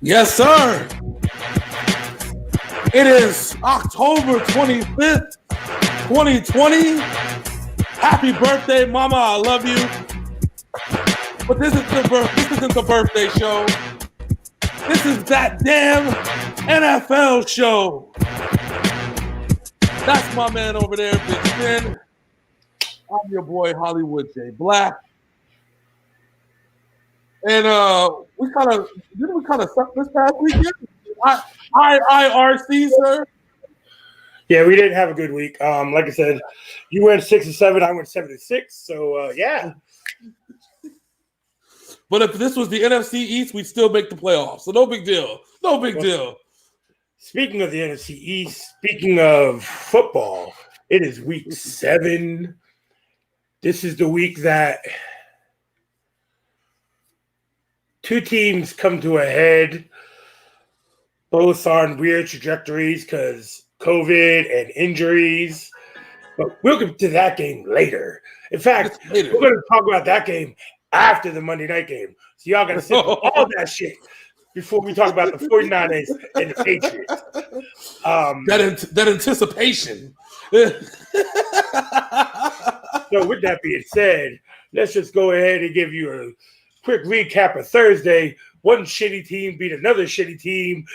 Yes, sir. It is October 25th, 2020. Happy birthday, Mama. I love you. But this isn't the birthday show. This is that damn NFL show. That's my man over there, Big Finn. I'm your boy, Hollywood J. Black. And we kind of suck this past weekend. IRC, sir. Yeah, we didn't have a good week. Like I said, you went 6-7, I went 7-6. So yeah. But if this was the NFC East, we'd still make the playoffs. So no big deal. No big deal. Speaking of the NFC East, speaking of football, it is week 7. This is the week that two teams come to a head, both on weird trajectories because COVID and injuries. But we'll get to that game later. In fact, we're going to talk about that game after the Monday night game. So y'all got to sit for all that shit before we talk about the 49ers and the Patriots. That anticipation. So with that being said, let's just go ahead and give you a quick recap of Thursday. One shitty team beat another shitty team.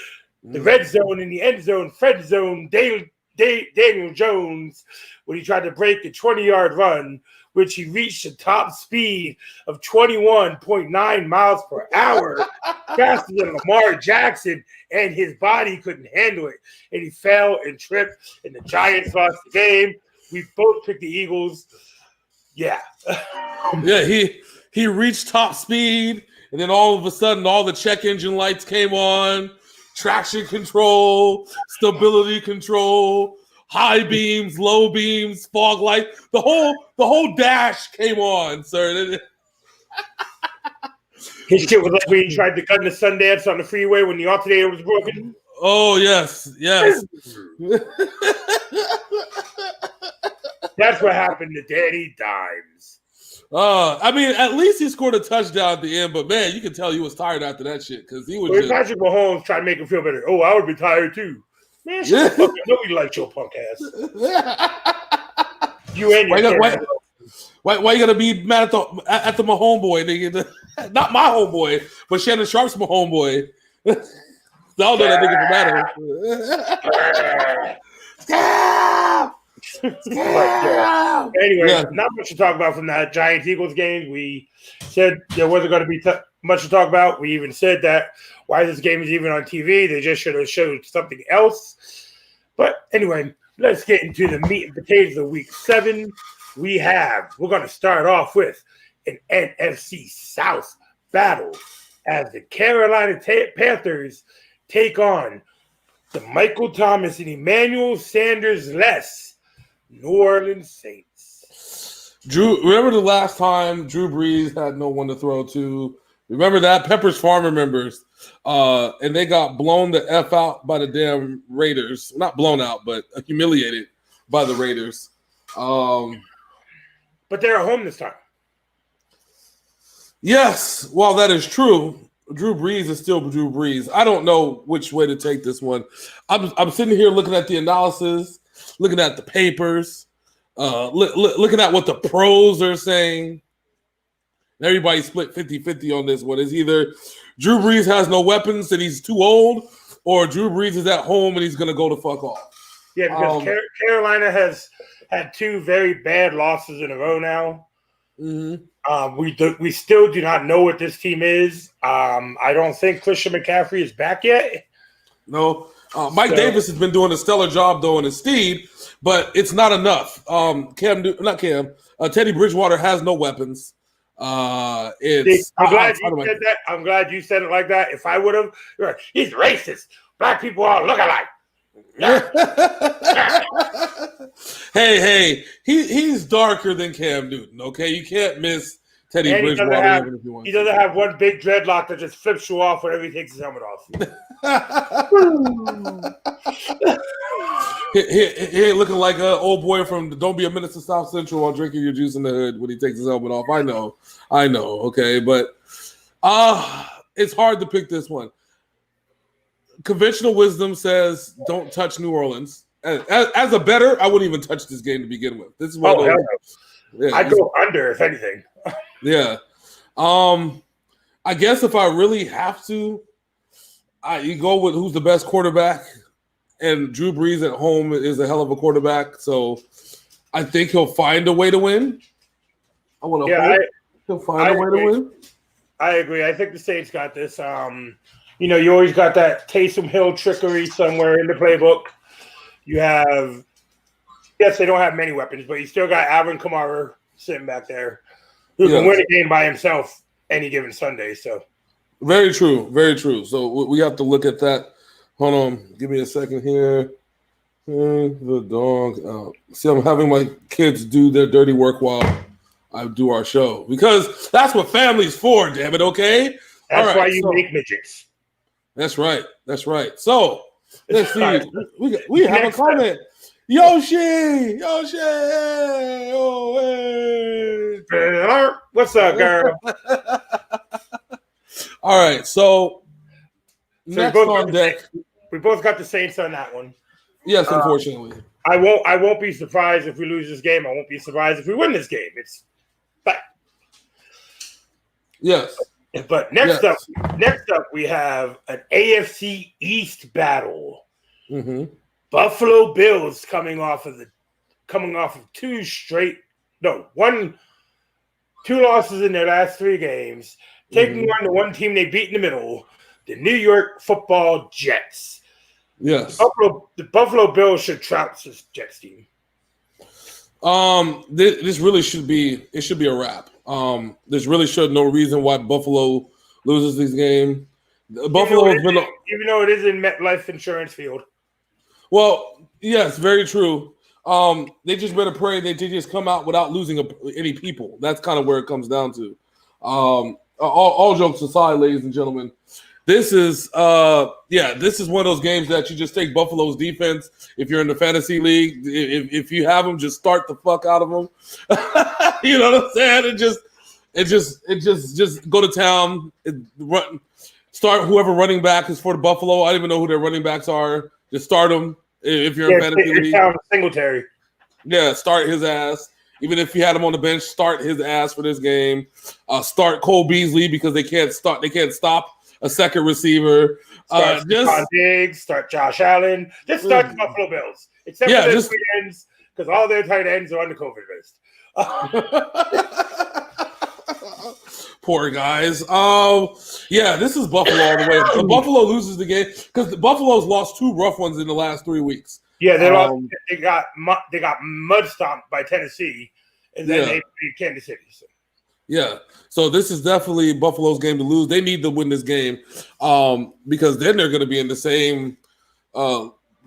The red zone and the end zone, Fred zone, Daniel Jones, when he tried to break a 20-yard run, which he reached a top speed of 21.9 miles per hour, faster than Lamar Jackson, and his body couldn't handle it. And he fell and tripped, and the Giants lost the game. We both picked the Eagles. Yeah. Yeah, he reached top speed, and then all of a sudden, all the check engine lights came on, traction control, stability control, high beams, low beams, fog light. The whole dash came on, sir. His shit was like when he tried to gun the Sundance on the freeway when the alternator was broken. Oh, yes. That's what happened to Danny Dimes. I mean, at least he scored a touchdown at the end, but man, you can tell he was tired after that shit because he was. Well, Patrick Mahomes tried to make him feel better. Oh, I would be tired too. Man, nobody likes your punk ass. You and your why you gotta be mad at the Mahomes boy, nigga? Not my homeboy, but Shannon Sharp's my homeboy. I don't know that nigga for matter. Anyway, not much to talk about from that Giants-Eagles game. We said there wasn't going to be much to talk about. We even said that why this game is even on TV. They just should have showed something else. But anyway, let's get into the meat and potatoes of week 7. We're going to start off with an NFC South battle as the Carolina Panthers take on the Michael Thomas and Emmanuel Sanders-less New Orleans Saints. Remember the last time Drew Brees had no one to throw to? Remember that? Pepper's Farm remembers. And they got blown the F out by the damn Raiders. Not blown out, but humiliated by the Raiders. But they're at home this time. Yes, while that is true, Drew Brees is still Drew Brees. I don't know which way to take this one. I'm sitting here looking at the analysis, looking at the papers, looking at what the pros are saying. Everybody split 50-50 on this one. It's either Drew Brees has no weapons and he's too old, or Drew Brees is at home and he's going to go the fuck off. Yeah, because Carolina has had 2 very bad losses in a row now. Mm-hmm. We still do not know what this team is. I don't think Christian McCaffrey is back yet. No. Mike Davis has been doing a stellar job, though, in his steed, but it's not enough. Teddy Bridgewater has no weapons. I'm glad you said that. I'm glad you said it like that. If I would have, he's racist. Black people all look alike. Hey, he's darker than Cam Newton. Okay, you can't miss Teddy Bridgewater. He doesn't have one big dreadlock that just flips you off whenever he takes his helmet off. He ain't looking like an old boy from Don't Be a Menace to South Central while drinking your juice in the hood when he takes his helmet off. I know. Okay, but it's hard to pick this one. conventional wisdom says don't touch New Orleans. As a bettor, I wouldn't even touch this game to begin with. This is one of those. No. I'd go under if anything. Yeah. I guess if I really have to, you go with who's the best quarterback, and Drew Brees at home is a hell of a quarterback. So I think he'll find a way to win. I want to hope he'll find a way to win. I agree. I think the Saints got this. You always got that Taysom Hill trickery somewhere in the playbook. You have, yes, they don't have many weapons, but you still got Alvin Kamara sitting back there who can win a game by himself any given Sunday. So very true, very true. So we have to look at that. Hold on, give me a second here. The dog. See, I'm having my kids do their dirty work while I do our show because that's what family's for. Damn it, okay. That's why you make midgets. That's right. That's right. So let's see. We have a comment. Yoshi. Oh, hey. What's up, girl? All right. So next on deck. We both got the Saints on that one. Yes, unfortunately. I won't be surprised if we lose this game. I won't be surprised if we win this game. Yes. But next up, we have an AFC East battle. Mm-hmm. Buffalo Bills coming off of two losses in their last 3 games, taking on the one team they beat in the middle, the New York Football Jets. Yes. The Buffalo Bills should trounce this Jets team. This really should be a wrap. There's really no reason why Buffalo loses this game. Buffalo has been, even though it is in MetLife Insurance Field. Well, yes, very true. They just better pray they just come out without losing any people. That's kind of where it comes down to. All jokes aside, ladies and gentlemen, this is one of those games that you just take Buffalo's defense. If you're in the fantasy league, if you have them, just start the fuck out of them. You know what I'm saying? It just go to town. Start whoever running back is for the Buffalo. I don't even know who their running backs are. Just start him if you're in fantasy league. Singletary. Yeah, start his ass. Even if you had him on the bench, start his ass for this game. Start Cole Beasley because they can't stop a second receiver. Start Diggs, start Josh Allen. Just start the Buffalo Bills. Except for their tight ends, because all their tight ends are on the COVID list. Poor guys. This is Buffalo all the way. If Buffalo loses the game because the Buffalo's lost 2 rough ones in the last 3 weeks. Yeah, they lost. They got mud stomped by Tennessee, and then they beat Kansas City. So. Yeah, so this is definitely Buffalo's game to lose. They need to win this game because then they're going to be in the same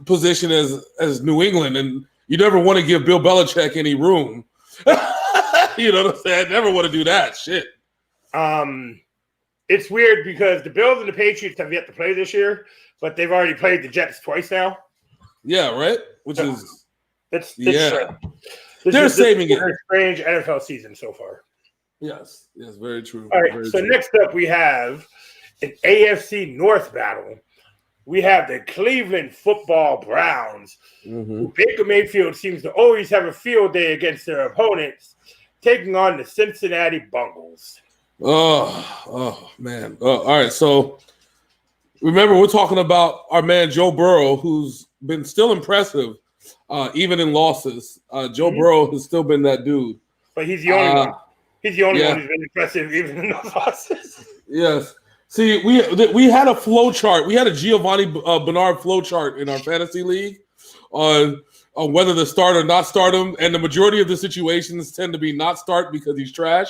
position as New England, and you never want to give Bill Belichick any room. You know what I'm saying? Never want to do that shit. It's weird because the Bills and the Patriots have yet to play this year, but they've already played the Jets twice now. Yeah, right. It's they're saving it. A strange NFL season so far. Yes, very true. All right, next up we have an AFC North battle. We have the Cleveland Football Browns. Mm-hmm. Baker Mayfield seems to always have a field day against their opponents, taking on the Cincinnati Bengals. Oh man. All right, so remember we're talking about our man Joe Burrow, who's been still impressive, even in losses. Joe Burrow has still been that dude. But he's the only one. He's the only one who's been impressive even in those losses. Yes. See, we had a flow chart. We had a Giovanni Bernard flow chart in our fantasy league on whether to start or not start him, and the majority of the situations tend to be not start because he's trash.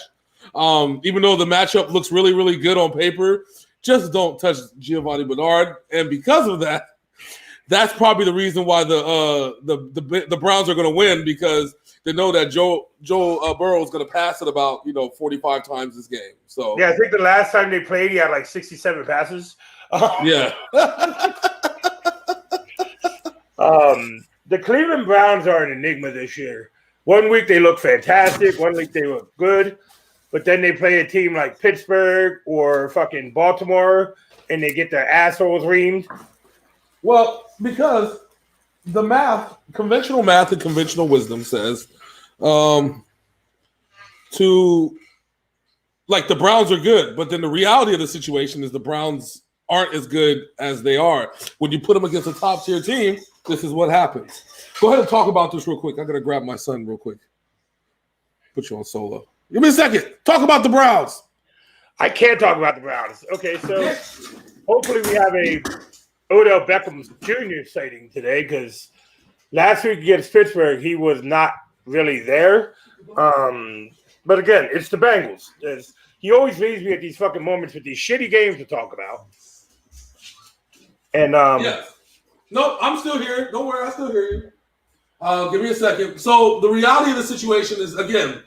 Even though the matchup looks really, really good on paper, just don't touch Giovanni Bernard. And because of that, that's probably the reason why the Browns are going to win, because they know that Joe Burrow is going to pass it about 45 times this game. So yeah, I think the last time they played, he had like 67 passes. Yeah. The Cleveland Browns are an enigma this year. 1 week they look fantastic, 1 week they look good, but then they play a team like Pittsburgh or fucking Baltimore, and they get their assholes reamed. Well, because the conventional math and conventional wisdom says to like the Browns are good, but then the reality of the situation is the Browns aren't as good as they are. When you put them against a top tier team, this is what happens. Go ahead and talk about this real quick. I gotta grab my son real quick. Put you on solo. Give me a second. Talk about the Browns. I can't talk about the Browns. Okay, so hopefully we have a Odell Beckham Jr. sighting today because last week against Pittsburgh, he was not really there. But again, it's the Bengals. He always leaves me at these fucking moments with these shitty games to talk about. And yeah. No, I'm still here. Don't worry, I still hear you. Give me a second. So the reality of the situation is, again,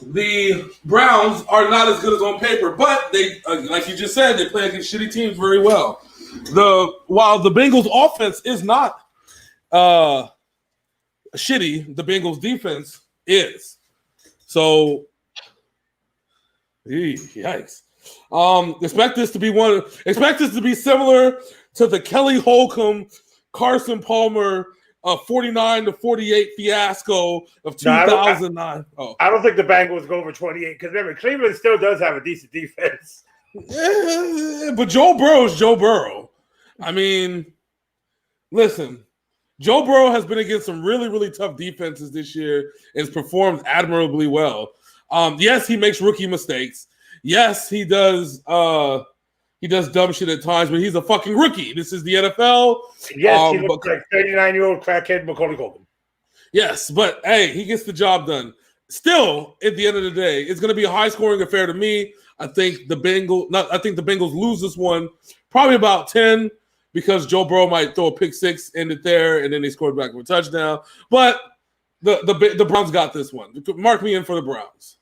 the Browns are not as good as on paper, but they, like you just said, they play against shitty teams very well. While the Bengals offense is not shitty, the Bengals defense is. So, yikes! Expect this to be similar to the Kelly Holcomb, Carson Palmer 49-48 fiasco of 2009. I don't think the Bengals go over 28 because remember, Cleveland still does have a decent defense. Yeah, but Joe Burrow is Joe Burrow. I mean, listen, Joe Burrow has been against some really, really tough defenses this year and has performed admirably well. Yes, he makes rookie mistakes. Yes, he does dumb shit at times, but he's a fucking rookie. This is the NFL. Yes, he looks like 39-year-old crackhead Macaulay Culkin. Yes, but hey, he gets the job done. Still, at the end of the day, it's going to be a high-scoring affair to me. I think the Bengals lose this one, probably about 10, because Joe Burrow might throw a pick six, end it there, and then they scored back for a touchdown. But the Browns got this one. Mark me in for the Browns.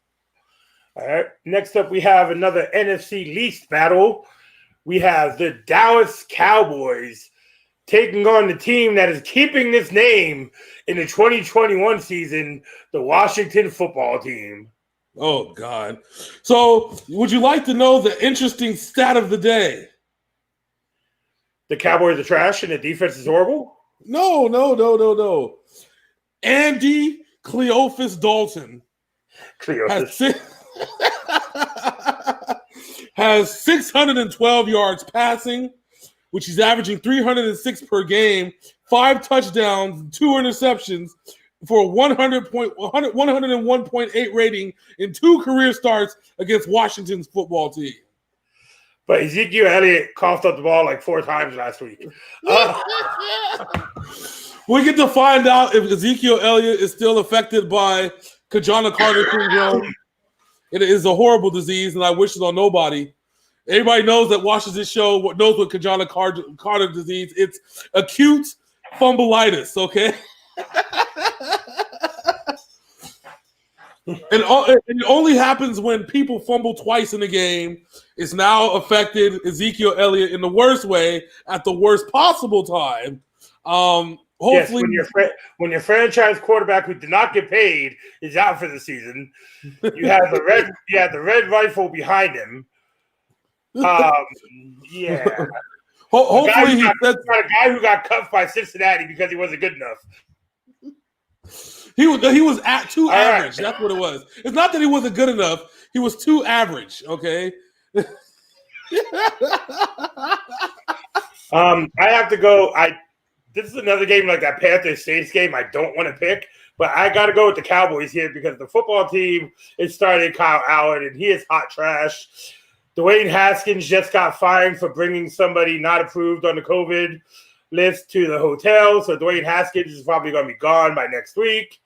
All right. Next up, we have another NFC least battle. We have the Dallas Cowboys taking on the team that is keeping this name in the 2021 season, the Washington Football Team. Oh, God. So, would you like to know the interesting stat of the day? The Cowboys are trash and the defense is horrible? No. Andy Cleophas Dalton has 612 yards passing, which he's averaging 306 per game, 5 touchdowns, 2 interceptions for a 101.8 rating in 2 career starts against Washington's football team. But Ezekiel Elliott coughed up the ball like 4 times last week. We get to find out if Ezekiel Elliott is still affected by Cajun-Carter syndrome. It is a horrible disease, and I wish it on nobody. Everybody knows that watches this show knows what Cajun-Carter disease. It's acute fumbleitis, okay? And it only happens when people fumble twice in a game. It's now affected Ezekiel Elliott in the worst way at the worst possible time. Hopefully, yes, when your franchise quarterback who did not get paid is out for the season, you have the red rifle behind him. Yeah. Hopefully, he's got a guy who got cuffed by Cincinnati because he wasn't good enough. He was at too average. Right. That's what it was. It's not that he wasn't good enough. He was too average. Okay. I have to go. This is another game like that Panthers Saints game I don't want to pick, but I got to go with the Cowboys here because the football team is starting Kyle Allen and he is hot trash. Dwayne Haskins just got fined for bringing somebody not approved on the COVID list to the hotel, so Dwayne Haskins is probably going to be gone by next week.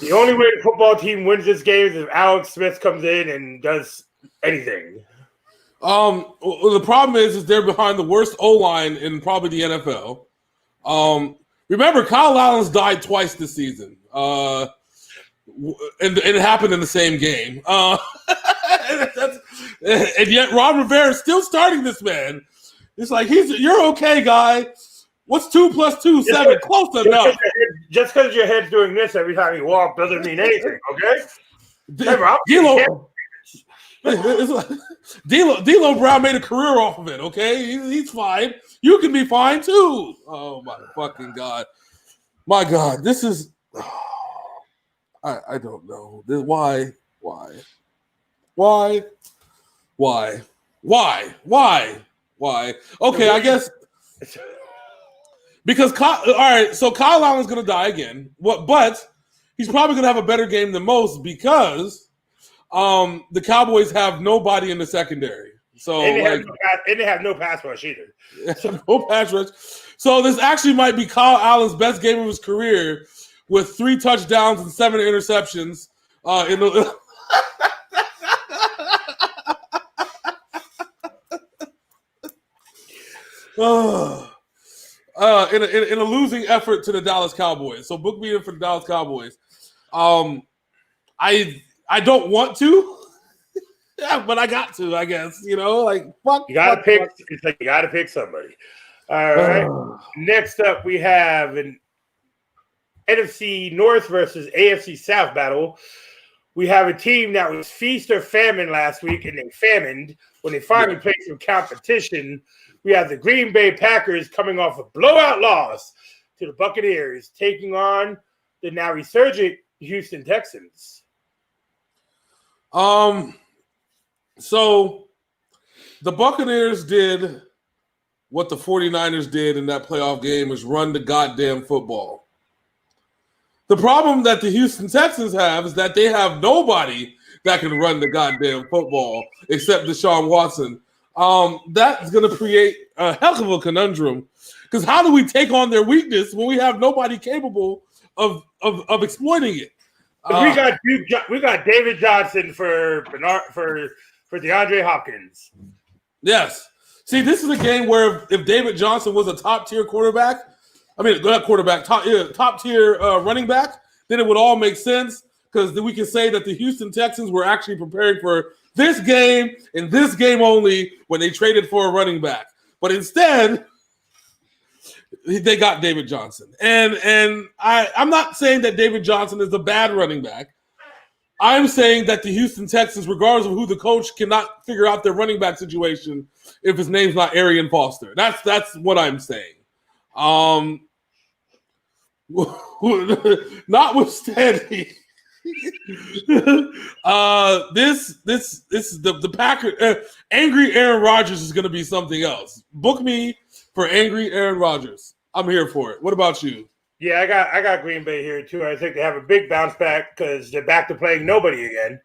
The only way the football team wins this game is if Alex Smith comes in and does anything. The problem is they're behind the worst O-line in probably the NFL. Remember, Kyle Allen's died twice this season. And it happened in the same game. And yet Ron Rivera is still starting this man. It's like, you're okay, guy. What's 2 + 2? 7. Close enough. Just because your head's doing this every time you walk doesn't mean anything, okay? D'Lo Brown made a career off of it, okay? He's fine. You can be fine too. Oh my fucking God. My God, this is I don't know. Why? Okay, I guess because all right, so Kyle Allen's gonna die again. But he's probably gonna have a better game than most because the Cowboys have nobody in the secondary. So they have no pass rush either. No pass rush. So this actually might be Kyle Allen's best game of his career with 3 touchdowns and 7 interceptions in the in a losing effort to the Dallas Cowboys. So book me in for the Dallas Cowboys. I don't want to, but I got to. I guess fuck. You gotta pick. It's like you gotta pick somebody. All right. Next up, we have an NFC North versus AFC South battle. We have a team that was feast or famine last week, and they famined when they finally played some competition. We have the Green Bay Packers coming off a blowout loss to the Buccaneers, taking on the now resurgent Houston Texans. So the Buccaneers did what the 49ers did in that playoff game, is run the goddamn football. The problem that the Houston Texans have is that they have nobody that can run the goddamn football except Deshaun Watson. That's going to create a hell of a conundrum, because how do we take on their weakness when we have nobody capable of exploiting it? We got David Johnson for DeAndre Hopkins. Yes. See, this is a game where if David Johnson was a top-tier quarterback, top-tier running back, then it would all make sense, because then we can say that the Houston Texans were actually preparing for this game and this game only when they traded for a running back. But instead, they got David Johnson. And I'm not saying that David Johnson is a bad running back. I'm saying that the Houston Texans, regardless of who the coach, cannot figure out their running back situation if his name's not Arian Foster. That's what I'm saying. Notwithstanding, this is the Packers. Angry Aaron Rodgers is going to be something else. Book me for angry Aaron Rodgers. I'm here for it. What about you? Yeah, I got Green Bay here too. I think they have a big bounce back because they're back to playing nobody again.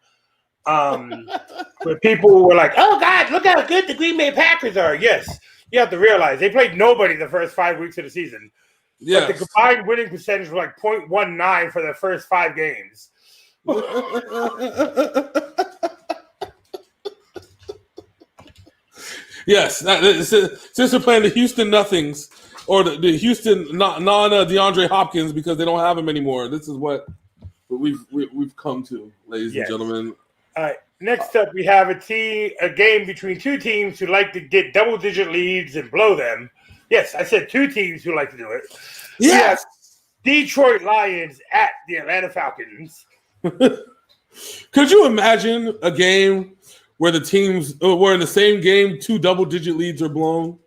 Where people were like, "Oh God, look how good the Green Bay Packers are." Yes, you have to realize they played nobody the first 5 weeks of the season. Yes. But the combined winning percentage was like 0.19 for the first 5 games. Yes, since they're playing the Houston Nothings or the Houston non DeAndre Hopkins because they don't have him anymore. This is what we've come to, ladies and gentlemen. All right. Next up, we have a game between 2 teams who like to get double-digit leads and blow them. Yes, I said 2 teams who like to do it. Yes. Detroit Lions at the Atlanta Falcons. Could you imagine a game where the teams were in the same game 2 double-digit leads are blown?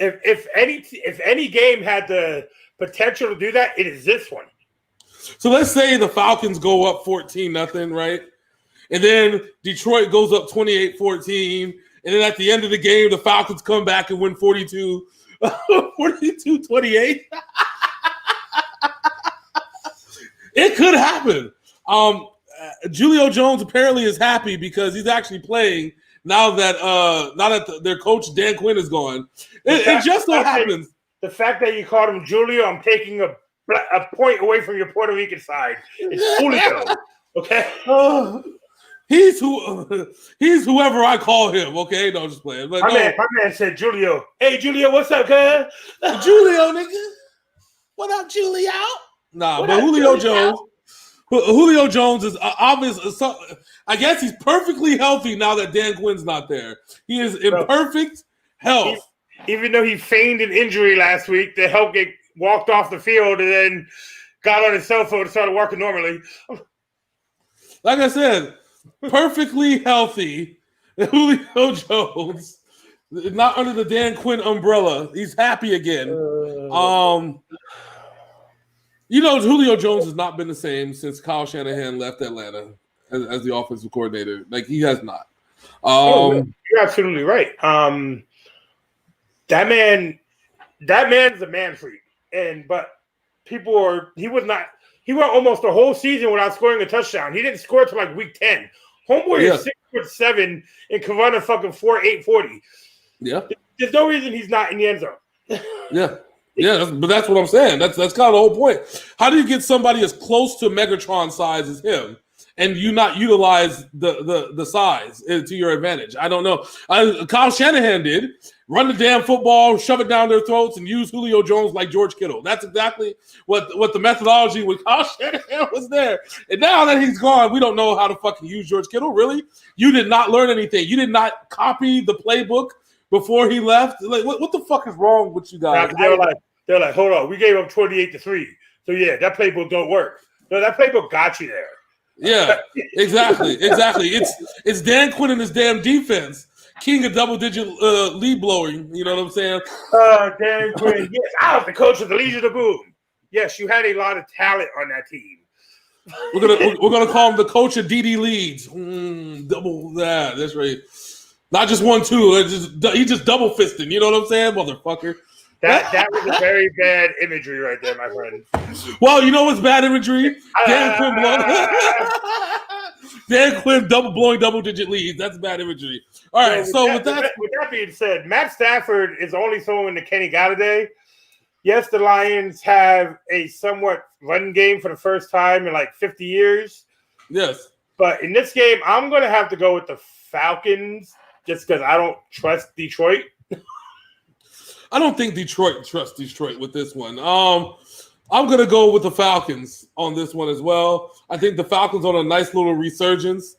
If any game had the potential to do that, it is this one. So let's say the Falcons go up 14-0, right? And then Detroit goes up 28-14. And then at the end of the game, the Falcons come back and win 42-28. It could happen. Julio Jones apparently is happy because he's actually playing now that their coach Dan Quinn is gone. It just so happens. The fact that you called him Julio, I'm taking a point away from your Puerto Rican side. It's Julio, okay? He's whoever I call him, okay? No, just playing. But my man said Julio. Hey, Julio, what's up, cuz? Julio, nigga. What up, Julio? Nah, what but up, Julio Jones. Julio Jones is obvious. I guess he's perfectly healthy now that Dan Quinn's not there. He is in perfect health. Even though he feigned an injury last week to help get walked off the field and then got on his cell phone and started working normally. Like I said, perfectly healthy Julio Jones Not under the Dan Quinn umbrella. He's happy again. Julio Jones has not been the same since Kyle Shanahan left Atlanta as the offensive coordinator. Like, he has not. You're absolutely right. That man's a man freak. But he went almost the whole season without scoring a touchdown. He didn't score till like week 10. Homeboy is 6'7" and can run a fucking 4.8 40. Yeah. There's no reason he's not in the end zone. Yeah, but that's what I'm saying. That's kind of the whole point. How do you get somebody as close to Megatron size as him, and you not utilize the size to your advantage? I don't know. Kyle Shanahan did run the damn football, shove it down their throats, and use Julio Jones like George Kittle. That's exactly what the methodology with Kyle Shanahan was there. And now that he's gone, we don't know how to fucking use George Kittle. Really, you did not learn anything. You did not copy the playbook before he left. Like, what the fuck is wrong with you guys? They're like, hold on, we gave up 28-3. So yeah, that playbook don't work. No, that playbook got you there. Yeah, exactly. It's Dan Quinn and his damn defense, king of double-digit lead blowing. You know what I'm saying? Dan Quinn. Yes, I was the coach of the Legion of Boom. Yes, you had a lot of talent on that team. We're gonna call him the coach of DD leads. Double that. That's right. Not just 1-2. He just double fisting. You know what I'm saying, motherfucker? That was a very bad imagery right there, my friend. Well, you know what's bad imagery? Dan Quinn blowing double-digit leads. That's bad imagery. All right, so with that being said, Matt Stafford is only throwing to Kenny Galladay. Yes, the Lions have a somewhat run game for the first time in like 50 years. Yes. But in this game, I'm going to have to go with the Falcons just because I don't trust Detroit. I don't think Detroit trusts Detroit with this one. I'm going to go with the Falcons on this one as well. I think the Falcons on a nice little resurgence.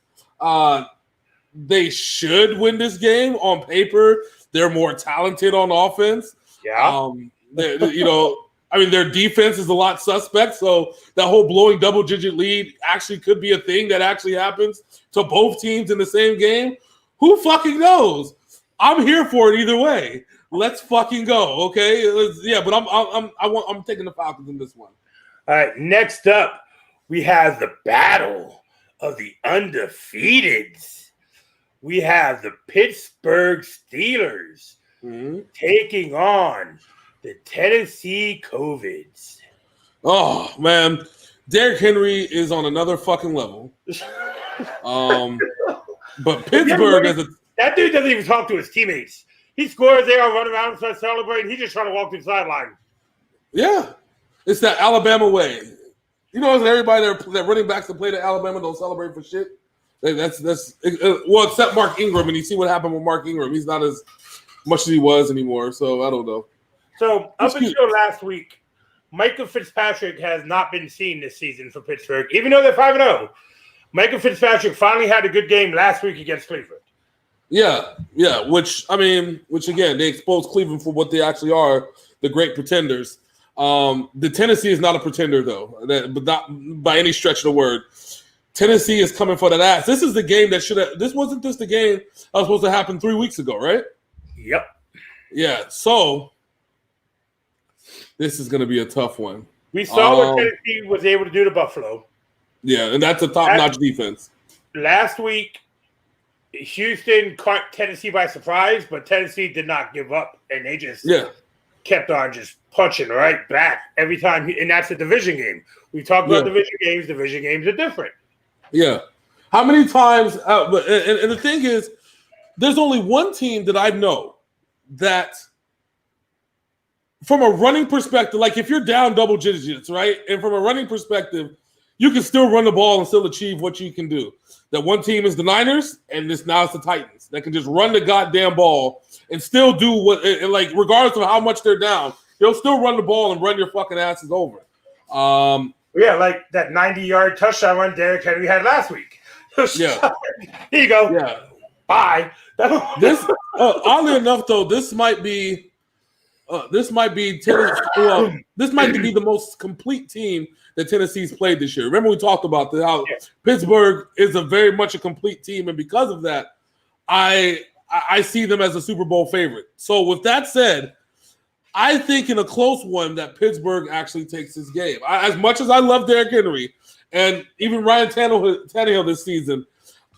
They should win this game on paper. They're more talented on offense. Yeah. Their defense is a lot suspect. So that whole blowing double-digit lead actually could be a thing that actually happens to both teams in the same game. Who fucking knows? I'm here for it either way. Let's fucking go, okay? But I'm taking the Falcons in this one. All right, next up, we have the battle of the undefeateds. We have the Pittsburgh Steelers taking on the Tennessee COVIDs. Oh, man. Derrick Henry is on another fucking level. But Pittsburgh is that dude doesn't even talk to his teammates. He scores, they all run around and start celebrating. He's just trying to walk to the sideline. Yeah. It's that Alabama way. You know, everybody that running backs that play to Alabama don't celebrate for shit. Except Mark Ingram, and you see what happened with Mark Ingram. He's not as much as he was anymore, so I don't know. So up until last week, Micah Fitzpatrick has not been seen this season for Pittsburgh, even though they're 5-0. Micah Fitzpatrick finally had a good game last week against Cleveland. Yeah, which again, they exposed Cleveland for what they actually are, the great pretenders. The Tennessee is not a pretender, though, but not by any stretch of the word. Tennessee is coming for that ass. This is the game that should have – this wasn't just the game that was supposed to happen 3 weeks ago, right? Yep. Yeah, so this is going to be a tough one. We saw what Tennessee was able to do to Buffalo. Yeah, and that's a top-notch defense. Last week, Houston caught Tennessee by surprise, but Tennessee did not give up, and they just kept on just punching right back every time. And that's a division game. We talked about division games. Division games are different. Yeah. How many times and the thing is, there's only one team that I know that from a running perspective, like if you're down double digits, right? And from a running perspective, you can still run the ball and still achieve what you can do. That one team is the Niners, and now it's the Titans that can just run the goddamn ball and still do what, like, regardless of how much they're down, they'll still run the ball and run your fucking asses over. Yeah, like that 90-yard touchdown run Derrick Henry had last week. Yeah. Here you go. Yeah. Bye. This, oddly enough, though, this might be this might be the most complete team that Tennessee's played this year. Remember we talked about how Pittsburgh is very much a complete team, and because of that, I I see them as a Super Bowl favorite. So with that said, I think in a close one that Pittsburgh actually takes this game. As much as I love Derrick Henry and even Ryan Tannehill this season,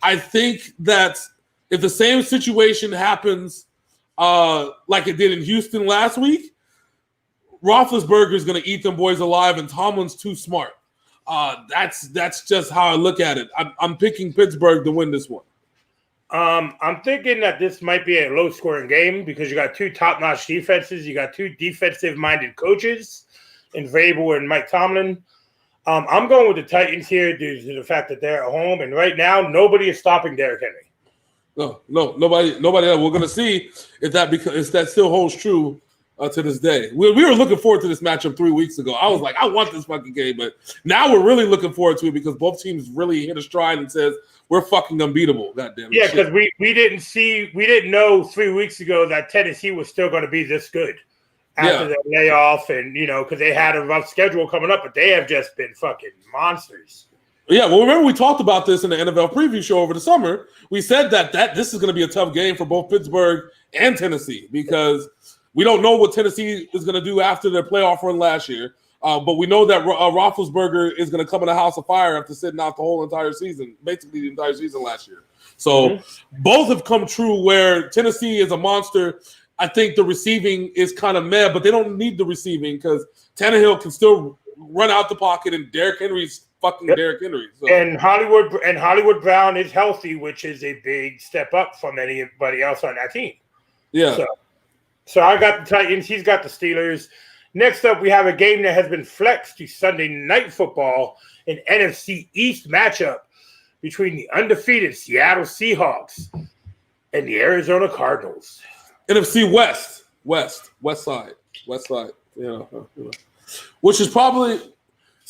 I think that if the same situation happens like it did in Houston last week, Roethlisberger is going to eat them boys alive, and Tomlin's too smart. That's just how I look at it. I'm picking Pittsburgh to win this one. I'm thinking that this might be a low-scoring game because you got two top-notch defenses. You got two defensive-minded coaches in Vrabel and Mike Tomlin. I'm going with the Titans here due to the fact that they're at home, and right now nobody is stopping Derrick Henry. No, nobody. We're going to see if that still holds true to this day. We were looking forward to this matchup 3 weeks ago. I was like, I want this fucking game, but now we're really looking forward to it because both teams really hit a stride and says we're fucking unbeatable. Goddamn it. Yeah, because we didn't know 3 weeks ago that Tennessee was still going to be this good after the layoff, and because they had a rough schedule coming up, but they have just been fucking monsters. Yeah, well, remember we talked about this in the NFL preview show over the summer. We said that this is going to be a tough game for both Pittsburgh and Tennessee because we don't know what Tennessee is going to do after their playoff run last year. But we know that Roethlisberger is going to come in a house of fire after sitting out the whole entire season, basically the entire season last year. So both have come true where Tennessee is a monster. I think the receiving is kind of meh, but they don't need the receiving because Tannehill can still run out the pocket and Derrick Henry's fucking Derrick Henry. So. And Hollywood Brown is healthy, which is a big step up from anybody else on that team. Yeah. So I got the Titans. He's got the Steelers. Next up, we have a game that has been flexed to Sunday Night Football, an NFC East matchup between the undefeated Seattle Seahawks and the Arizona Cardinals. NFC West side. Which is probably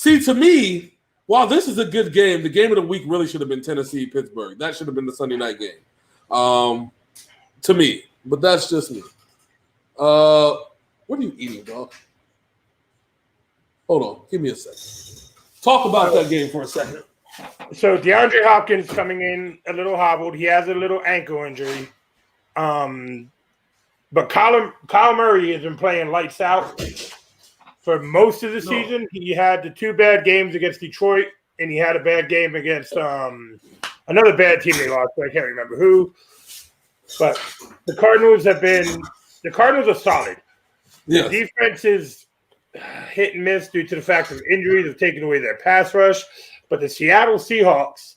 to me, while this is a good game, the game of the week really should have been Tennessee-Pittsburgh. That should have been the Sunday night game. To me. But that's just me. What are you eating, dog? Hold on. Give me a second. Talk about that game for a second. So DeAndre Hopkins coming in a little hobbled. He has a little ankle injury. But Kyle Murray has been playing lights out for most of the season. He had the 2 bad games against Detroit, and he had a bad game against another bad team they lost. I can't remember who. But the Cardinals are solid. Yes. The defense is hit and miss due to the fact of injuries have taken away their pass rush. But the Seattle Seahawks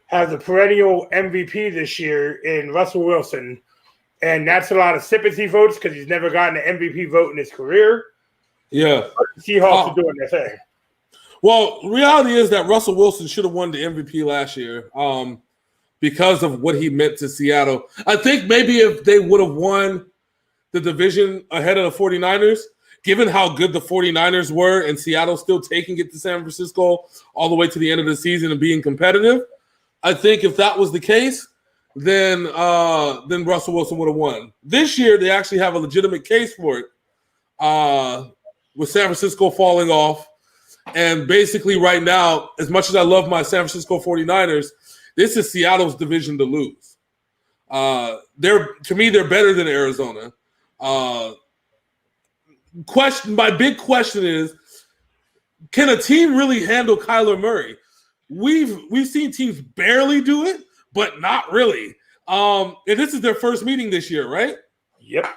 have the perennial MVP this year in Russell Wilson. And that's a lot of sympathy votes because he's never gotten an MVP vote in his career. Yeah. But the Seahawks are doing their thing. Well, the reality is that Russell Wilson should have won the MVP last year because of what he meant to Seattle. I think maybe if they would have won the division ahead of the 49ers, given how good the 49ers were and Seattle still taking it to San Francisco all the way to the end of the season and being competitive, I think if that was the case, then Russell Wilson would have won. This year, they actually have a legitimate case for it with San Francisco falling off. And basically right now, as much as I love my San Francisco 49ers, this is Seattle's division to lose. To me, they're better than Arizona. My big question is, can a team really handle Kyler Murray? We've seen teams barely do it, but not really. And this is their first meeting this year, right? Yep.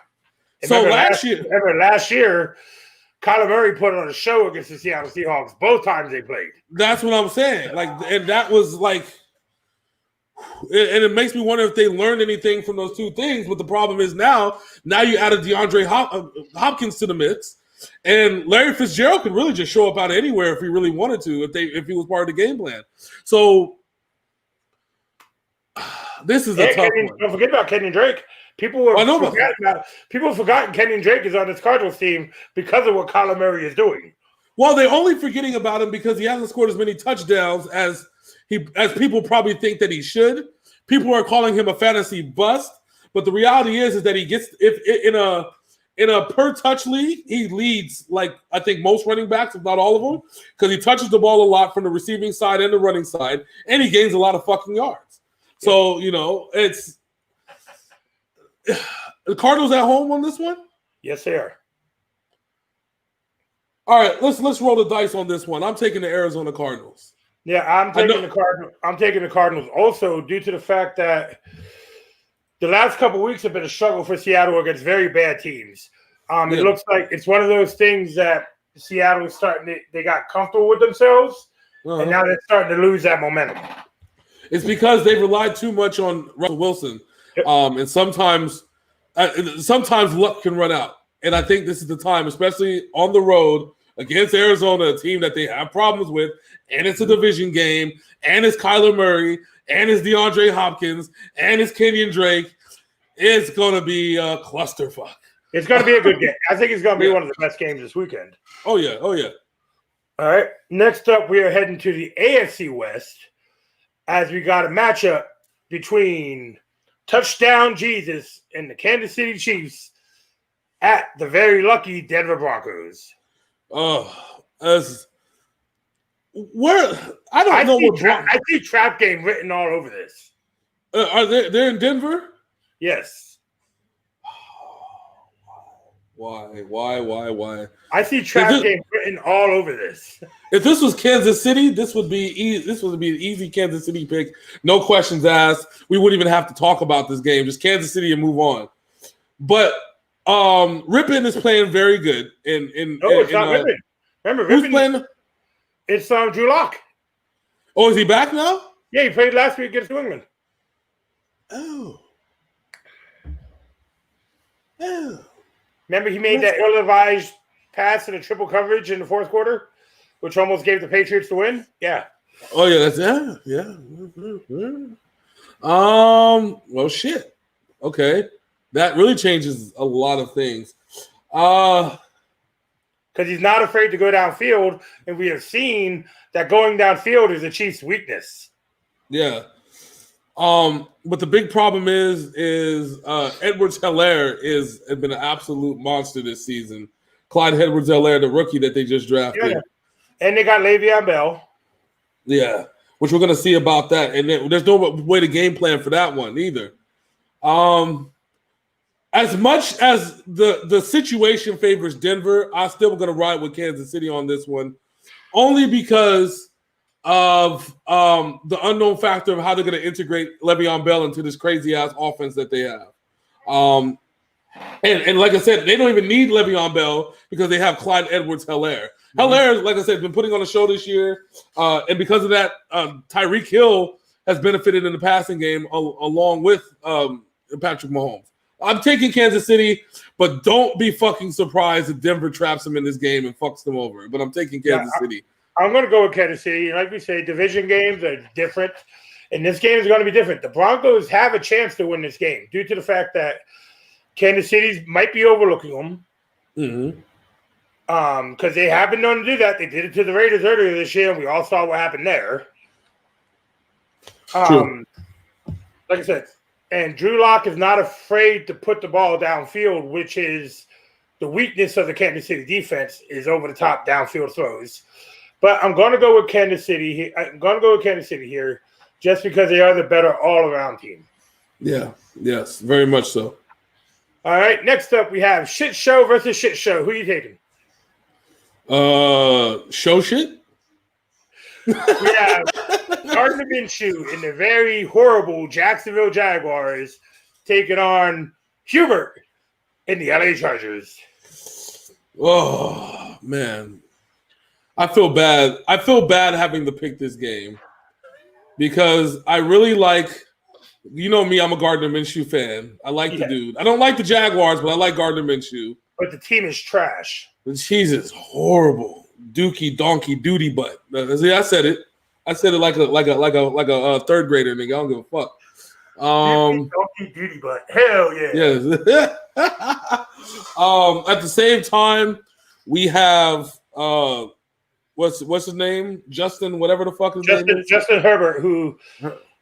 So last year, Kyler Murray put on a show against the Seattle Seahawks both times they played. That's what I'm saying. And that was and it makes me wonder if they learned anything from those two things. But the problem is now you added DeAndre Hopkins to the mix, and Larry Fitzgerald could really just show up out of anywhere if he really wanted to, if he was part of the game plan. So this is a tough one. Don't forget about Kenyon Drake. People have forgotten Kenyon Drake is on this Cardinals team because of what Kyler Murray is doing. Well, they're only forgetting about him because he hasn't scored as many touchdowns as people probably think that he should. People are calling him a fantasy bust, but the reality is that he gets in a per touch league, he leads I think most running backs, if not all of them, because he touches the ball a lot from the receiving side and the running side, and he gains a lot of fucking yards. So The Cardinals at home on this one? Yes, they are. All right, let's roll the dice on this one. I'm taking the Arizona Cardinals. Yeah, I'm taking the Cardinals. I'm taking the Cardinals also due to the fact that the last couple of weeks have been a struggle for Seattle against very bad teams. It looks like it's one of those things that Seattle is they got comfortable with themselves, and now they're starting to lose that momentum. It's because they relied too much on Russell Wilson, and sometimes luck can run out. And I think this is the time, especially on the road against Arizona, a team that they have problems with, and it's a division game, and it's Kyler Murray, and it's DeAndre Hopkins, and it's Kenyon Drake. It's going to be a clusterfuck. It's going to be a good game. I think it's going to be one of the best games this weekend. Oh, yeah. Oh, yeah. All right. Next up, we are heading to the AFC West as we got a matchup between Touchdown Jesus and the Kansas City Chiefs at the very lucky Denver Broncos. I see trap game written all over this. Are they're in Denver? Yes. Why? I see trap game written all over this. If this was Kansas City, this would be easy. This would be an easy Kansas City pick. No questions asked. We wouldn't even have to talk about this game. Just Kansas City and move on. But Rippon is playing very good. It's not Rippon. Remember, who's playing? It's Drew Lock. Oh, is he back now? Yeah, he played last week against New England. Oh. Remember, he made that ill-advised pass in a triple coverage in the fourth quarter, which almost gave the Patriots the win. Yeah. Oh yeah, yeah. Well, shit. Okay, that really changes a lot of things. Because he's not afraid to go downfield, and we have seen that going downfield is the Chiefs' weakness. Yeah. But the big problem is Edwards-Helaire has been an absolute monster this season. Clyde Edwards-Helaire, the rookie that they just drafted. Yeah. And they got Le'Veon Bell. Yeah, which we're going to see about that. And there's no way to game plan for that one either. As much as the situation favors Denver, I'm still going to ride with Kansas City on this one, only because of the unknown factor of how they're going to integrate Le'Veon Bell into this crazy-ass offense that they have. And like I said, they don't even need Le'Veon Bell because they have Clyde Edwards-Helaire. Helaire, like I said, has been putting on a show this year. And because of that, Tyreek Hill has benefited in the passing game along with Patrick Mahomes. I'm taking Kansas City, but don't be fucking surprised if Denver traps them in this game and fucks them over. But I'm taking Kansas City. I'm going to go with Kansas City. Like we say, division games are different, and this game is going to be different. The Broncos have a chance to win this game due to the fact that Kansas City might be overlooking them. Mm-hmm. Because they have been known to do that. They did it to the Raiders earlier this year, and we all saw what happened there. True. Like I said, and Drew Lock is not afraid to put the ball downfield, which is the weakness of the Kansas City defense, is over the top downfield throws. But I'm going to go with Kansas City. I'm going to go with Kansas City here just because they are the better all-around team. Yeah, yes, very much so. All right, next up we have shit show versus shit show. Who are you taking? Show shit? We have Gardner Minshew and the very horrible Jacksonville Jaguars taking on Hubert in the LA Chargers. Oh, man. I feel bad. I feel bad having to pick this game because I really like, you know me, I'm a Gardner Minshew fan. I like the dude. I don't like the Jaguars, but I like Gardner Minshew. But the team is trash. The cheese is horrible. Dookie, donkey, duty butt. See, I said it. I said it like a third grader, nigga. I don't give a fuck. Donkey, duty butt. Hell yeah. Yes. At the same time, we have what's his name? Justin, whatever the fuck his name is. Justin Herbert, who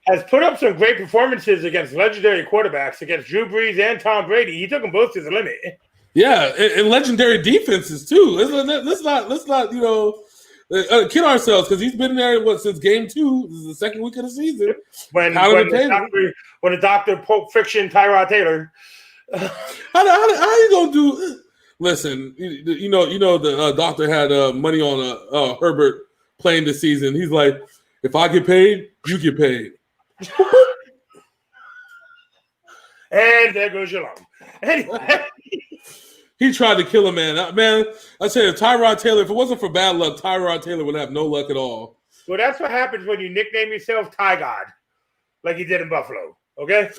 has put up some great performances against legendary quarterbacks, against Drew Brees and Tom Brady. He took them both to the limit. Yeah, and legendary defenses too. Let's not kid ourselves because he's been there since game 2. This is the second week of the season. When the doctor Pope Fiction Tyrod Taylor How you gonna do? Listen, you know the doctor had money on Herbert playing this season. He's like, if I get paid, you get paid. And there goes your lung. Anyway. He tried to kill a man. Man, I said, Tyrod Taylor, if it wasn't for bad luck, Tyrod Taylor would have no luck at all. Well, that's what happens when you nickname yourself Ty God, like he did in Buffalo, okay?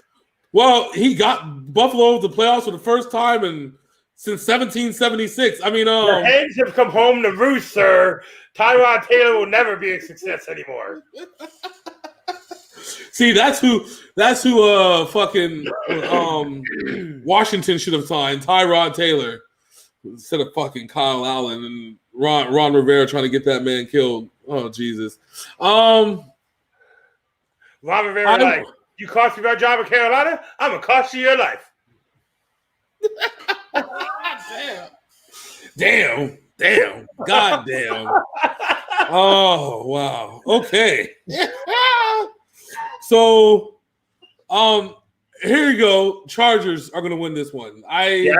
Well, he got Buffalo to the playoffs for the first time since 1776. I mean, the hens have come home to roost, sir. Tyrod Taylor will never be a success anymore. See, that's who fucking Washington should have signed, Tyrod Taylor, instead of fucking Kyle Allen and Ron Rivera trying to get that man killed. Oh, Jesus. Ron Rivera, like, you cost me my job in Carolina, I'm going to cost you your life. Damn. God damn. Oh, wow. Okay. So, here you go. Chargers are going to win this one. I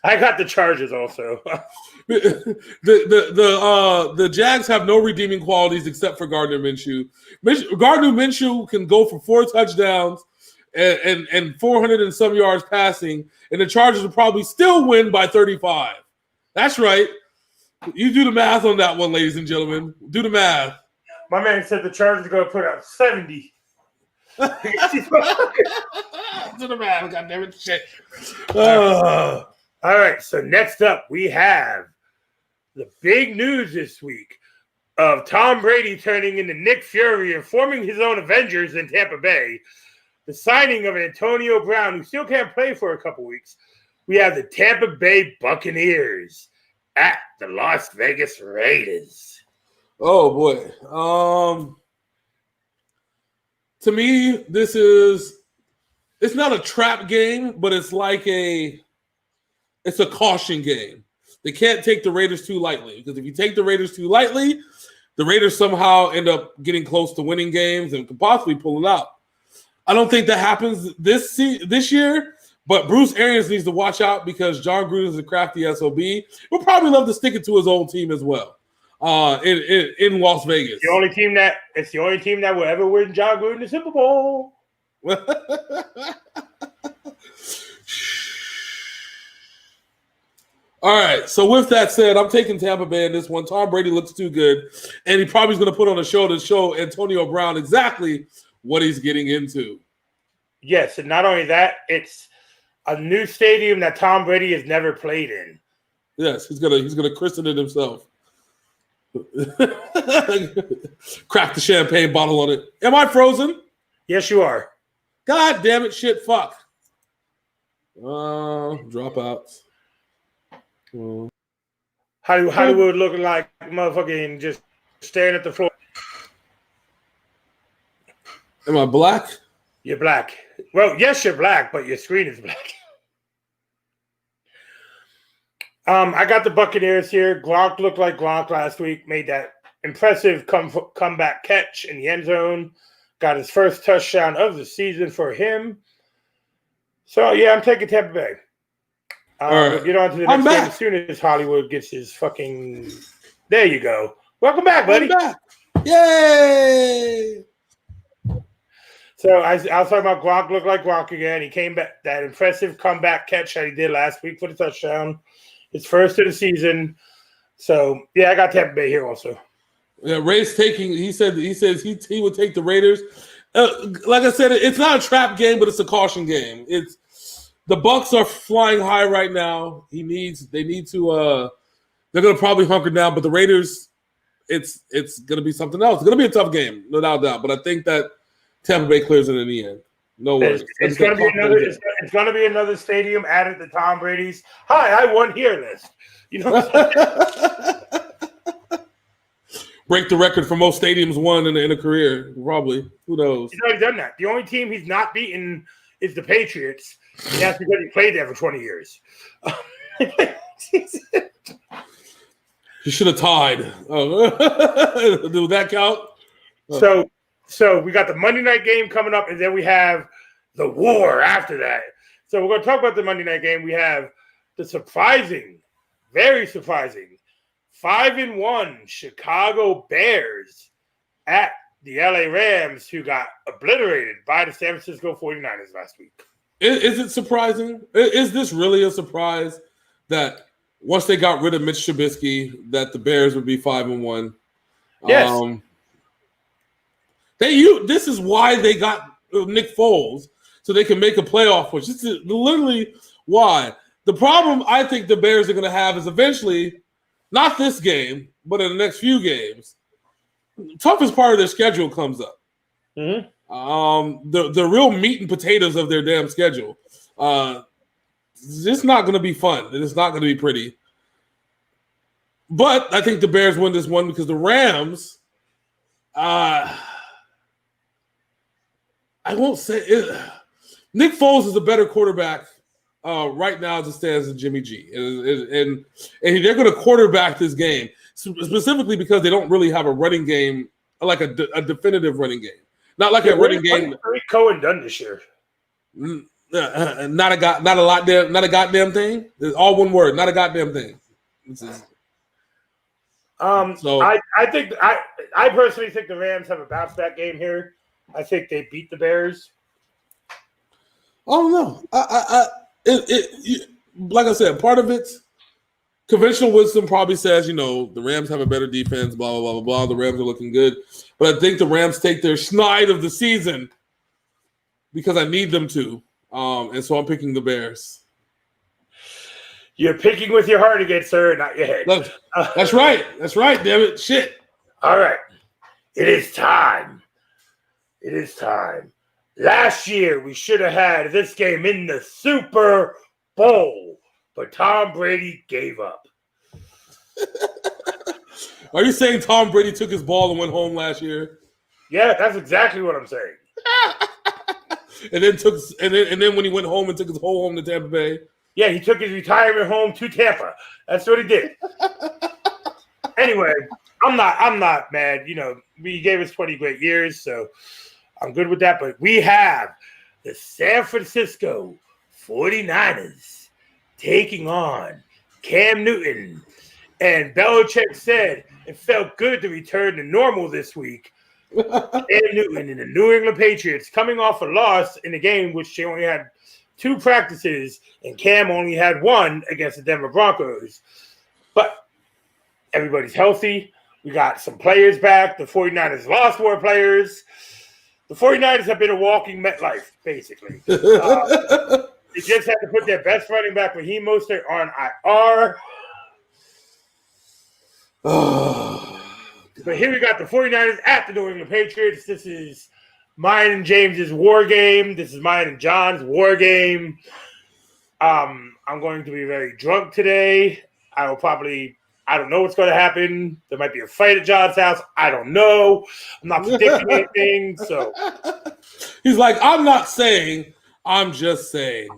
got the Chargers also. The Jags have no redeeming qualities except for Gardner Minshew. Gardner Minshew can go for 4 touchdowns and 400 and some yards passing, and the Chargers will probably still win by 35. That's right. You do the math on that one, ladies and gentlemen. Do the math. My man said the Chargers are going to put out 70. Do the math. God damn it. Shit. All right. So next up, we have the big news this week of Tom Brady turning into Nick Fury and forming his own Avengers in Tampa Bay. The signing of Antonio Brown, who still can't play for a couple weeks. We have the Tampa Bay Buccaneers at the Las Vegas Raiders. Oh, boy. To me, it's not a trap game, but it's like it's a caution game. They can't take the Raiders too lightly, because if you take the Raiders too lightly, the Raiders somehow end up getting close to winning games and could possibly pull it out. I don't think that happens this year, but Bruce Arians needs to watch out because John Gruden is a crafty SOB. He'll probably love to stick it to his old team as well in Las Vegas. It's the only team that will ever win John Gruden the Super Bowl. All right. So with that said, I'm taking Tampa Bay in this one. Tom Brady looks too good, and he probably is going to put on a show to show Antonio Brown exactly what he's getting into. Yes, and not only that, it's a new stadium that Tom Brady has never played in. Yes, he's gonna christen it himself. Crack the champagne bottle on it. Am I frozen? Yes, you are. God damn it! Shit! Fuck. Dropouts. Hollywood looking like motherfucking just staring at the floor. Am I black? You're black. Well, yes, you're black, but your screen is black. I got the Buccaneers here. Gronk looked like Gronk last week. Made that impressive comeback catch in the end zone. Got his first touchdown of the season for him. So, yeah, I'm taking Tampa Bay. Right. We'll get on to the next game as soon as Hollywood gets his fucking... There you go. Welcome back, buddy. I'm back. Yay! So I was talking about Gronk looked like Gronk again. He came back, that impressive comeback catch that he did last week for the touchdown. His first of the season. So, yeah, I got Tampa Bay here also. Yeah, Ray's taking. He says he would take the Raiders. Like I said, it's not a trap game, but it's a caution game. It's the Bucs are flying high right now. They need to. They're gonna probably hunker down, but the Raiders, it's gonna be something else. It's gonna be a tough game, no doubt. But I think that Tampa Bay clears it in the end. No worries. It's gonna be another stadium added to Tom Brady's "Hi, I won here" list. You know what I'm saying? Break the record for most stadiums won in a career, probably. Who knows? He's already done that. The only team he's not beaten is the Patriots. And that's because he played there for 20 years. He should have tied. Oh. Do that count? So we got the Monday night game coming up, and then we have the war after that. So we're going to talk about the Monday night game. We have the surprising, very surprising, 5-1 Chicago Bears at the LA Rams, who got obliterated by the San Francisco 49ers last week. Is it surprising? Is this really a surprise that once they got rid of Mitch Trubisky, that the Bears would be 5-1? Yes. This is why they got Nick Foles, so they can make a playoff push. This is literally why. The problem I think the Bears are going to have is eventually, not this game, but in the next few games, the toughest part of their schedule comes up. Mm-hmm. The real meat and potatoes of their damn schedule. It's not going to be fun. It's not going to be pretty. But I think the Bears win this one because the Rams, I won't say it. Nick Foles is a better quarterback right now as it stands than Jimmy G. And they're going to quarterback this game, specifically because they don't really have a running game, like a definitive running game. Not like a running game. What has Cohen done this year? Not a goddamn thing. It's all one word. Not a goddamn thing. I personally think the Rams have a bounce back game here. I think they beat the Bears. Oh no! Like I said, part of it's conventional wisdom probably says, the Rams have a better defense, blah, blah, blah, blah, blah. The Rams are looking good. But I think the Rams take their schneid of the season because I need them to. And so I'm picking the Bears. You're picking with your heart again, sir, not your head. Look, that's right. That's right, damn it. Shit. All right. It is time. Last year, we should have had this game in the Super Bowl, but Tom Brady gave up. Are you saying Tom Brady took his ball and went home last year? Yeah, that's exactly what I'm saying. and then when he went home and took his whole home to Tampa Bay. Yeah, he took his retirement home to Tampa. That's what he did. Anyway, I'm not mad. We gave us 20 great years, so I'm good with that. But we have the San Francisco 49ers taking on Cam Newton. And Belichick said it felt good to return to normal this week. Cam Newton and the New England Patriots coming off a loss in a game which they only had 2 practices, and Cam only had 1 against the Denver Broncos. But everybody's healthy. We got some players back. The 49ers lost more players. The 49ers have been a walking MetLife, basically. They just had to put their best running back, Raheem Mostert, on IR. But here we got the 49ers at the New England Patriots. This is mine and James's war game. This is mine and John's war game. I'm going to be very drunk today. I don't know what's going to happen. There might be a fight at John's house. I don't know. I'm not predicting anything. So he's like, I'm not saying, I'm just saying.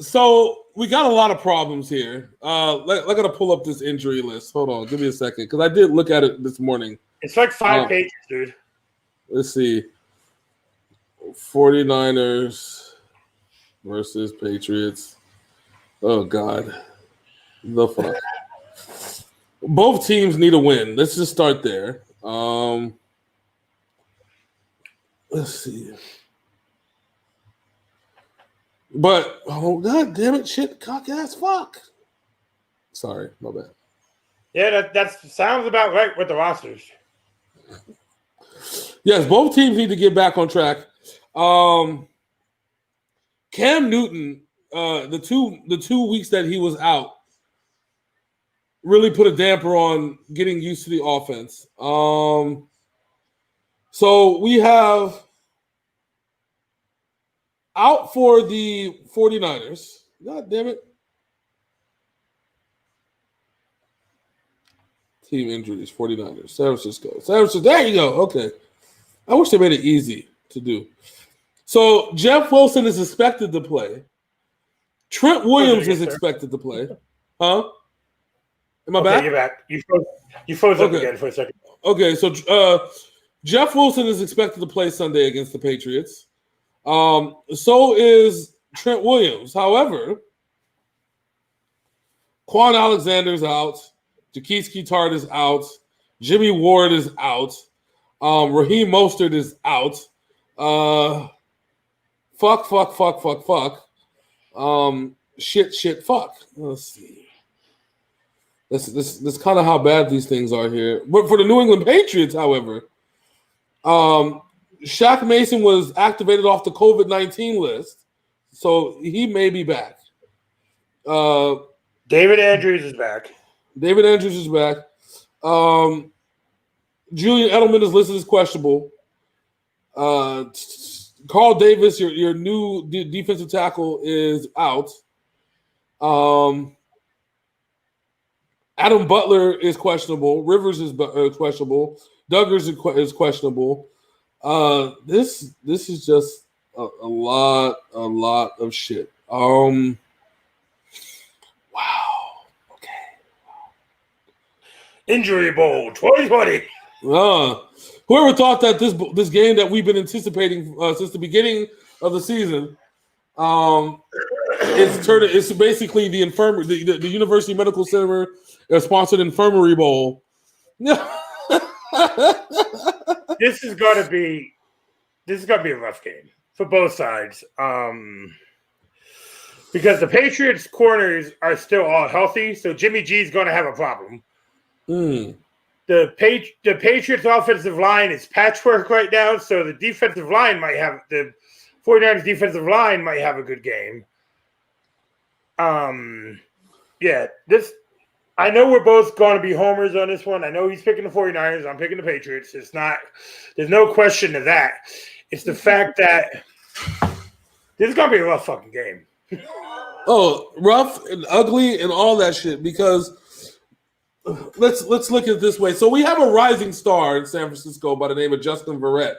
So we got a lot of problems here. I got to pull up this injury list. Hold on. Give me a second. Because I did look at it this morning. It's like 5 pages, dude. Let's see. 49ers versus Patriots. Oh, God. The fuck. Both teams need a win. Let's just start there. Let's see. But, oh, God damn it, shit, cock ass fuck. Sorry, my bad. Yeah, that sounds about right with the rosters. Yes, both teams need to get back on track. Cam Newton, the two weeks that he was out, really put a damper on getting used to the offense. So we have out for the 49ers. God damn it. Team injuries, 49ers, San Francisco. There you go. Okay. I wish they made it easy to do. So Jeff Wilson is expected to play. Trent Williams is expected to play. Huh? Am I back? You're back. You froze up again for a second. Okay, so Jeff Wilson is expected to play Sunday against the Patriots. So is Trent Williams. However, Quan Alexander's out. Jaquiski Tartt is out. Jimmy Ward is out. Raheem Mostert is out. Fuck. Shit, fuck. Let's see. This is kind of how bad these things are here. But for the New England Patriots, however, Shaq Mason was activated off the COVID-19 list, so he may be back. David Andrews is back. Julian Edelman is listed as questionable. Carl Davis, your new defensive tackle, is out. Adam Butler is questionable. Rivers is questionable. Duggars is questionable. This is just a lot of shit. Wow. Okay. Injury Bowl 2020. Whoever thought that this game that we've been anticipating since the beginning of the season, it's basically the infirmary, the University Medical Center sponsored Infirmary Bowl. This is gonna be a rough game for both sides. Because the Patriots corners are still all healthy, so Jimmy G is gonna have a problem. The Patriots offensive line is patchwork right now, so the 49ers defensive line might have a good game. I know we're both going to be homers on this one. I know he's picking the 49ers. I'm picking the Patriots. There's no question of that. It's the fact that this is going to be a rough fucking game. Rough and ugly and all that shit, because let's look at it this way. So we have a rising star in San Francisco by the name of Justin Verrett.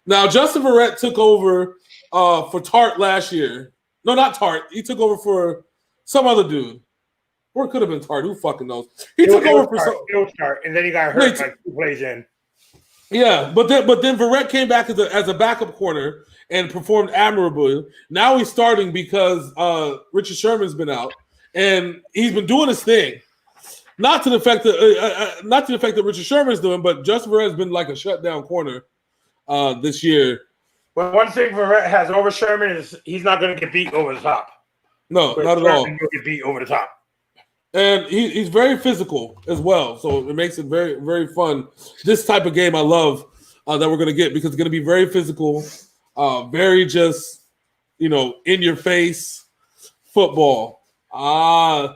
Now, Justin Verrett took over for Tartt last year. No, not Tartt. He took over for some other dude. Or it could have been Tartt. Who fucking knows? He took over for some. It was Tartt, and then he got hurt like 2 plays in. Yeah, but then Verrett came back as a backup corner and performed admirably. Now he's starting because Richard Sherman's been out, and he's been doing his thing. Not to the effect that Richard Sherman's doing, but Justin Verrett's been like a shutdown corner this year. But one thing Verrett has over Sherman is he's not going to get beat over the top. No, not at all. He'll get beat over the top. And he's very physical as well, so it makes it very, very fun. This type of game I love that we're going to get, because it's going to be very physical, very just, in your face football. The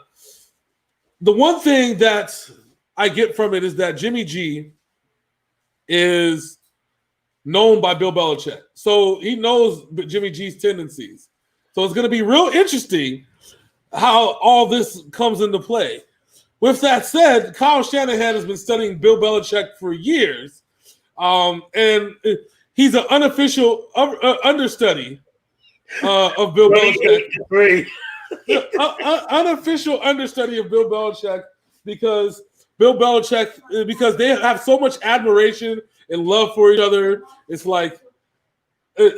one thing that I get from it is that Jimmy G is known by Bill Belichick, so he knows Jimmy G's tendencies. So it's going to be real interesting how all this comes into play. With that said, Kyle Shanahan has been studying Bill Belichick for years, and he's an unofficial understudy of Bill Belichick. Unofficial understudy of Bill Belichick, because they have so much admiration and love for each other. It's like I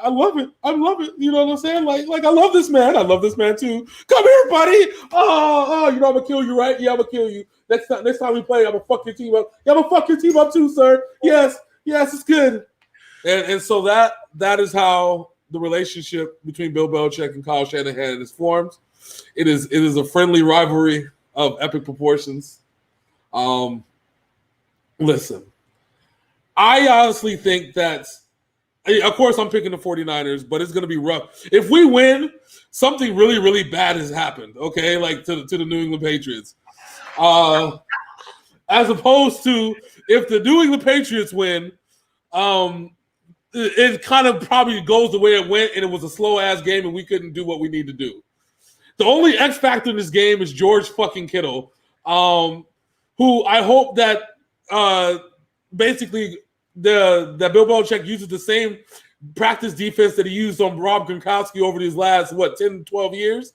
love it. I love it. You know what I'm saying? Like I love this man. I love this man too. Come here, buddy. I'm gonna kill you, right? Yeah, I'm gonna kill you. Next time we play, I'm gonna fuck your team up. Yeah, I'm gonna fuck your team up too, sir. Yes, it's good. And so that is how the relationship between Bill Belichick and Kyle Shanahan is formed. It is a friendly rivalry of epic proportions. Listen. I honestly think that, of course, I'm picking the 49ers, but it's going to be rough. If we win, something really, really bad has happened, okay, like to the New England Patriots. As opposed to if the New England Patriots win, it kind of probably goes the way it went, and it was a slow-ass game, and we couldn't do what we need to do. The only X factor in this game is George fucking Kittle, who I hope that basically that Bill Belichick uses the same practice defense that he used on Rob Gronkowski over these last 10, 12 years,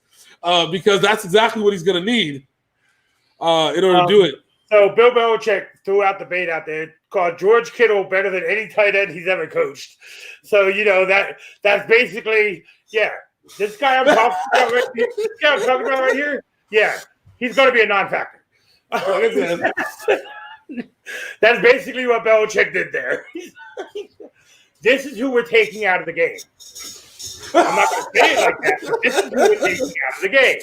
because that's exactly what he's going to need in order to do it. So Bill Belichick threw out the bait out there, called George Kittle better than any tight end he's ever coached. So that's basically This guy I'm talking about right here, he's going to be a non-factor. That's basically what Belichick did there. This is who we're taking out of the game. I'm not going to say it like that, but this is who we're taking out of the game.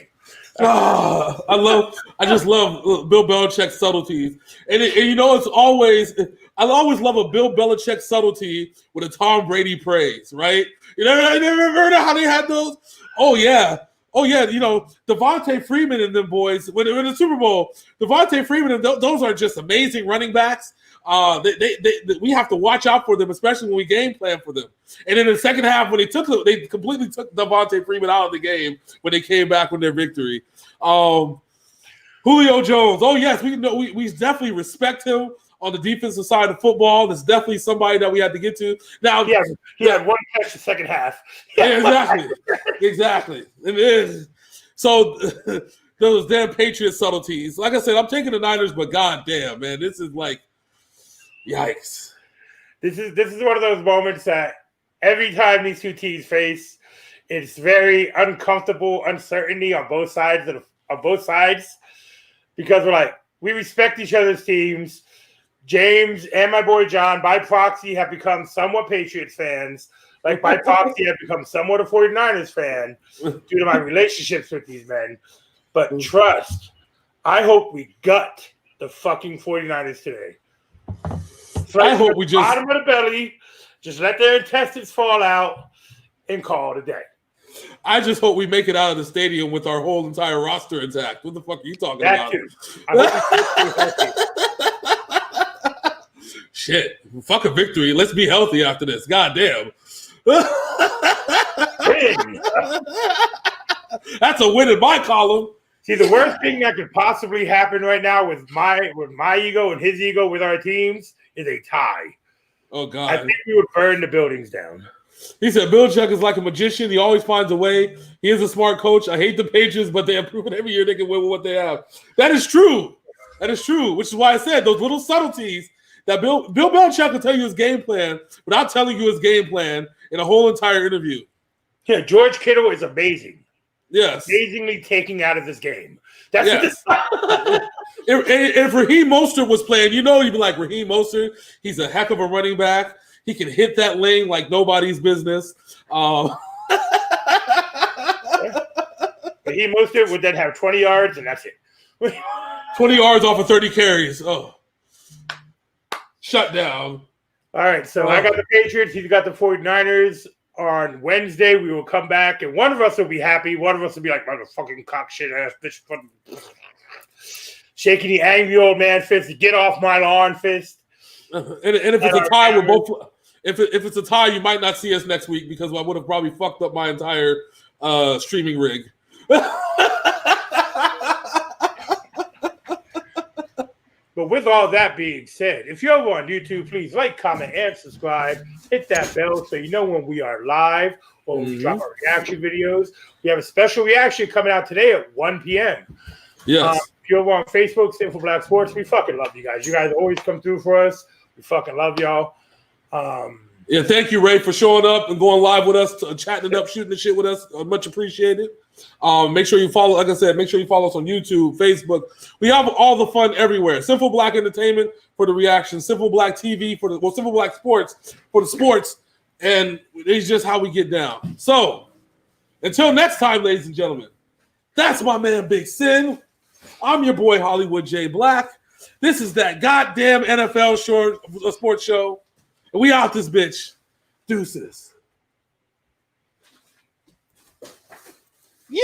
I just love Bill Belichick's subtleties, and it's always I always love a Bill Belichick subtlety with a Tom Brady praise, right? I never heard of how they had those. Oh yeah. Devontae Freeman and them boys when in the Super Bowl, Devontae Freeman and those are just amazing running backs. We have to watch out for them, especially when we game plan for them. And in the second half, when they completely took Devontae Freeman out of the game when they came back with their victory. Julio Jones. Oh yes, we definitely respect him on the defensive side of football. That's definitely somebody that we had to get to. Now, he had one catch the second half. Yeah, exactly. It is. So those damn Patriot subtleties. Like I said, I'm taking the Niners, but goddamn, man, this is like. Yikes! This is one of those moments that every time these two teams face, it's very uncomfortable uncertainty on both sides because we're like we respect each other's teams. James and my boy John, by proxy, have become somewhat Patriots fans. Like by proxy, have become somewhat a 49ers fan due to my relationships with these men. But trust, I hope we gut the fucking 49ers today. I hope we just bottom of the belly, just let their intestines fall out and call it a day. I just hope we make it out of the stadium with our whole entire roster intact. What the fuck are you talking that about? Too. Shit, fuck a victory. Let's be healthy after this. Goddamn. Win. That's a win in my column. See, the worst thing that could possibly happen right now with my ego and his ego with our teams is a tie. Oh, God. I think we would burn the buildings down. He said, Belichick is like a magician. He always finds a way. He is a smart coach. I hate the Patriots, but they have proven every year they can win with what they have. That is true. Which is why I said those little subtleties that Bill Belichick will tell you his game plan without telling you his game plan in a whole entire interview. Yeah, George Kittle is amazing. Yes. Amazingly taking out of this game. That's if Raheem Mostert was playing, you'd be like, Raheem Mostert, he's a heck of a running back. He can hit that lane like nobody's business. Raheem Mostert would then have 20 yards, and that's it. 20 yards off of 30 carries. Oh. Shut down. All right, so I got the Patriots. He's got the 49ers. On Wednesday, we will come back, and one of us will be happy. One of us will be like, motherfucking cock shit ass bitch. Shaking the angry old man fist. Get off my lawn fist. And if it's a tie, we're both. If it's a tie, you might not see us next week because I would have probably fucked up my entire streaming rig. But with all that being said, if you're over on YouTube, please like, comment, and subscribe. Hit that bell so you know when we are live or when we drop our reaction videos. We have a special reaction coming out today at 1 p.m. Yes. If you're over on Facebook, Sinful Black Sports, we fucking love you guys. You guys always come through for us. We fucking love y'all. Yeah, thank you, Ray, for showing up and going live with us, chatting it up, shooting the shit with us. Much appreciated. Make sure you follow, like I said, make sure you follow us on YouTube, Facebook. We have all the fun everywhere. Simple Black Entertainment for the reaction, Simple Black TV for Simple Black Sports for the sports, and it's just how we get down. So, until next time, ladies and gentlemen, that's my man Big Sin. I'm your boy Hollywood J. Black. This is that goddamn NFL sports show. And we out this bitch. Deuces.